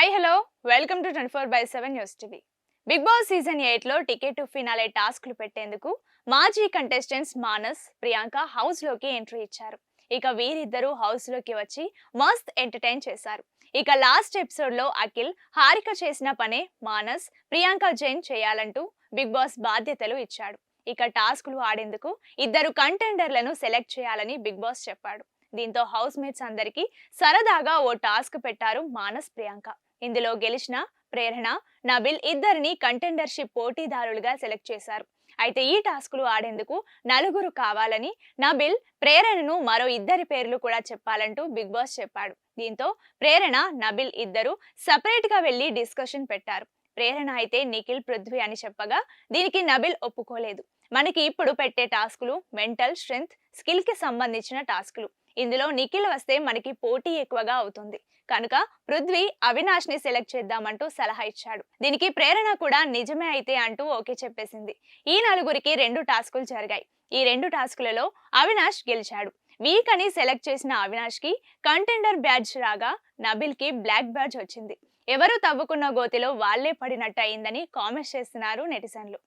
Hi hello welcome to 24/7 news TV. Bigg Boss season 8 లో ticket to finale టాస్క్లు పెట్టేందుకు మాజీ కంటెస్టెంట్స్ మానస్, ప్రియాంక హౌస్ లోకి ఎంట్రీ ఇచ్చారు. ఇక వీరిద్దరూ హౌస్ లోకి వచ్చి మస్త్ ఎంటర్టైన్ చేశారు. ఇక లాస్ట్ ఎపిసోడ్ లో అఖిల్, హారిక చేసిన పనే మానస్, ప్రియాంక జైన్ చేయాలంటూ బిగ్ బాస్ బాధ్యతలు ఇచ్చాడు. ఇక టాస్క్లు ఆడేందుకు ఇద్దరు కంటెండర్లను సెలెక్ట్ చేయాలని బిగ్ బాస్ చెప్పాడు. దీంతో హౌస్ మేట్స్ అందరికీ సరదాగా ఓ టాస్క్ పెట్టారు మానస్, ప్రియాంక. ఇందులో గెలిచిన ప్రేరణ, నబిల్ ఇద్దరిని కంటెండర్షిప్ పోటీదారులుగా సెలెక్ట్ చేశారు. అయితే ఈ టాస్కులు ఆడేందుకు నలుగురు కావాలని నబిల్ ప్రేరణను మరో ఇద్దరి పేర్లు కూడా చెప్పాలంటూ బిగ్ బాస్ చెప్పాడు. దీంతో ప్రేరణ, నబిల్ ఇద్దరు సపరేట్ గా వెళ్లి డిస్కషన్ పెట్టారు. ప్రేరణ అయితే నిఖిల్, పృథ్వీ అని చెప్పగా దీనికి నబిల్ ఒప్పుకోలేదు. మనకి ఇప్పుడు పెట్టే టాస్కులు మెంటల్ స్ట్రెంగ్త్, స్కిల్ కి సంబంధించిన టాస్కులు. ఇందులో నిఖిల్ వస్తే మనకి పోటీ ఎక్కువగా అవుతుంది కనుక పృథ్వీ, అవినాష్ ని సెలెక్ట్ చేద్దామంటూ సలహా ఇచ్చాడు. దీనికి ప్రేరణ కూడా నిజమే అయితే అంటూ ఓకే చెప్పేసింది. ఈ నలుగురికి 2 టాస్కులు జరిగాయి. ఈ 2 టాస్కులలో అవినాష్ గెలిచాడు. వీక్ అని సెలెక్ట్ చేసిన అవినాష్ కి కంటెండర్ బ్యాడ్జ్ రాగా నబిల్ కి బ్లాక్ బ్యాడ్జ్ వచ్చింది. ఎవరు తవ్వుకున్న గోతిలో వాళ్లే పడినట్టు అయిందని కామెంట్స్ చేస్తున్నారు నెటిజన్లు.